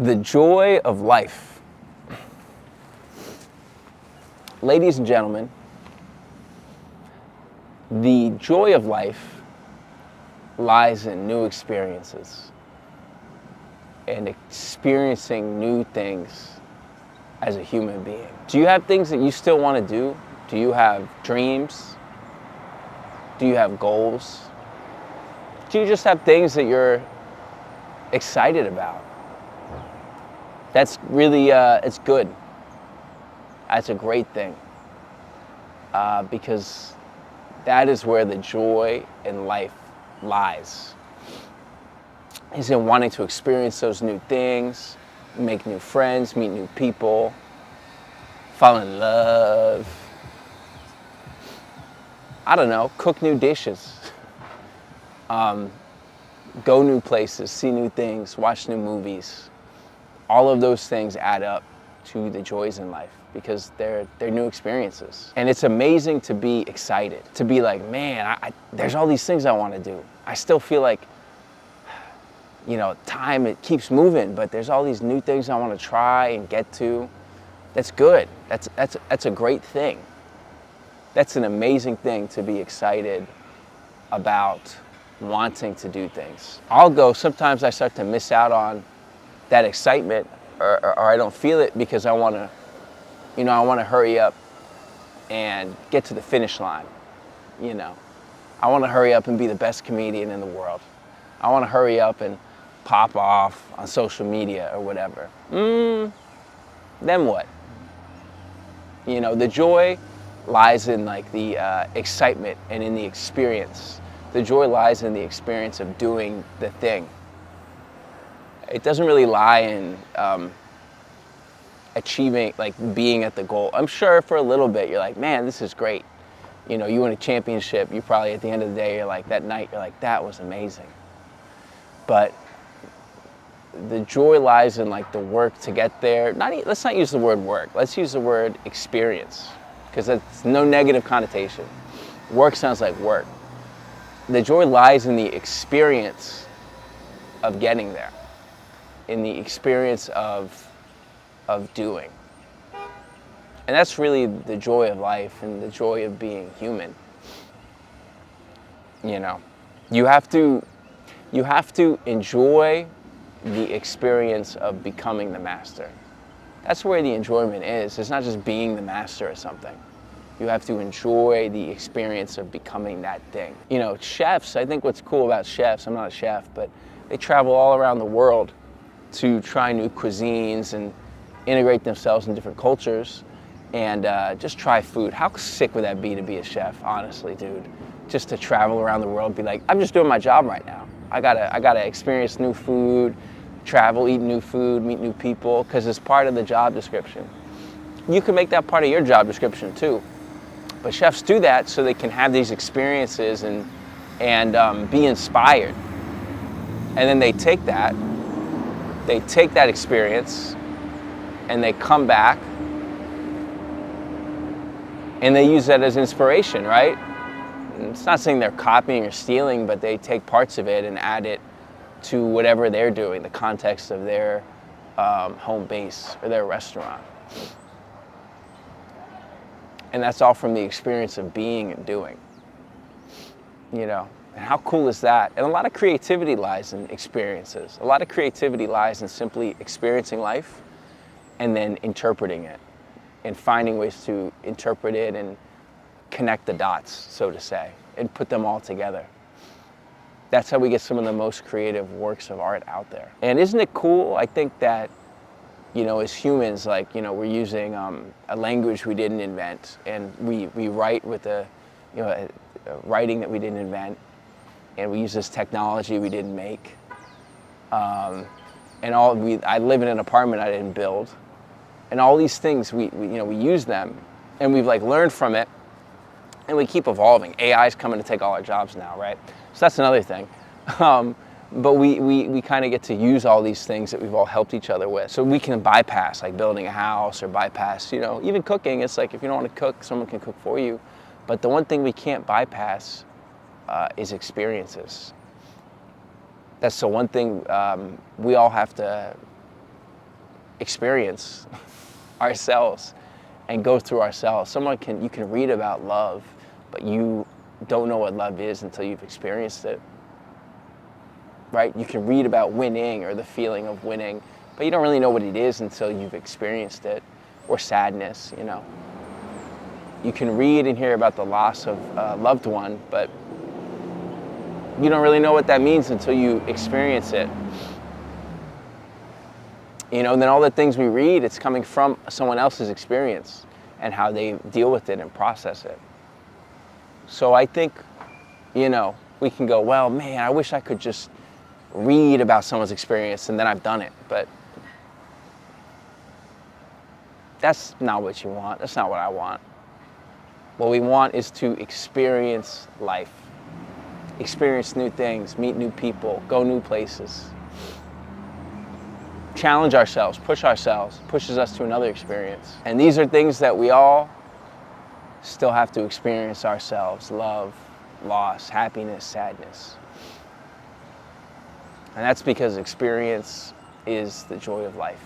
The joy of life. Ladies and gentlemen, the joy of life lies in new experiences and experiencing new things as a human being. Do you have things that you still want to do? Do you have dreams? Do you have goals? Do you just have things that you're excited about? That's really, it's good. That's a great thing. Because that is where the joy in life lies. Is in wanting to experience those new things, make new friends, meet new people, fall in love. I don't know, cook new dishes. Go new places, see new things, watch new movies. All of those things add up to the joys in life because they're new experiences. And it's amazing to be excited, to be like, man, there's all these things I want to do. I still feel like, time, it keeps moving, but there's all these new things I want to try and get to. That's good. That's a great thing. That's an amazing thing to be excited about wanting to do things. Sometimes I start to miss out on that excitement or I don't feel it because I want to hurry up and get to the finish line. I want to hurry up and be the best comedian in the world. I want to hurry up and pop off on social media or whatever. Then what? The joy lies in like the excitement and in the experience. The joy lies in the experience of doing the thing. It doesn't really lie in achieving, like being at the goal. I'm sure for a little bit you're like, man, this is great. You win a championship, you probably at the end of the day, you're like, that night, you're like, that was amazing. But the joy lies in like the work to get there. Let's not use the word work. Let's use the word experience because that's no negative connotation. Work sounds like work. The joy lies in the experience of getting there, in the experience of doing. And that's really the joy of life and the joy of being human. You have to enjoy the experience of becoming the master. That's where the enjoyment is. It's not just being the master of something. You have to enjoy the experience of becoming that thing. Chefs, I think what's cool about chefs, I'm not a chef, but they travel all around the world to try new cuisines and integrate themselves in different cultures and just try food. How sick would that be to be a chef, honestly, dude? Just to travel around the world, be like, I'm just doing my job right now. I gotta experience new food, travel, eat new food, meet new people, because it's part of the job description. You can make that part of your job description too. But chefs do that so they can have these experiences and be inspired. And then they take that experience and they come back and they use that as inspiration, right? And it's not saying they're copying or stealing, but they take parts of it and add it to whatever they're doing, the context of their home base or their restaurant. And that's all from the experience of being and doing. And how cool is that? And a lot of creativity lies in experiences. A lot of creativity lies in simply experiencing life and then interpreting it and finding ways to interpret it and connect the dots, so to say, and put them all together. That's how we get some of the most creative works of art out there. And isn't it cool? I think that, as humans, we're using a language we didn't invent, and we write with a writing that we didn't invent, and we use this technology we didn't make. I live in an apartment I didn't build, and all these things we use them, and we've learned from it, and we keep evolving. AI is coming to take all our jobs now, right? So that's another thing. But we kind of get to use all these things that we've all helped each other with. So we can bypass, like building a house or bypass, even cooking. It's like if you don't want to cook, someone can cook for you. But the one thing we can't bypass is experiences. That's the one thing we all have to experience ourselves and go through ourselves. You can read about love, but you don't know what love is until you've experienced it, right? You can read about winning or the feeling of winning, but you don't really know what it is until you've experienced it, or sadness, you know. You can read and hear about the loss of a loved one, but you don't really know what that means until you experience it. You know, and then all the things we read, it's coming from someone else's experience and how they deal with it and process it. So I think, you know, we can go, well, man, I wish I could just read about someone's experience and then I've done it. But that's not what you want. That's not what I want. What we want is to experience life, experience new things, meet new people, go new places. Challenge ourselves, pushes us to another experience. And these are things that we all still have to experience ourselves: love, loss, happiness, sadness. And that's because experience is the joy of life.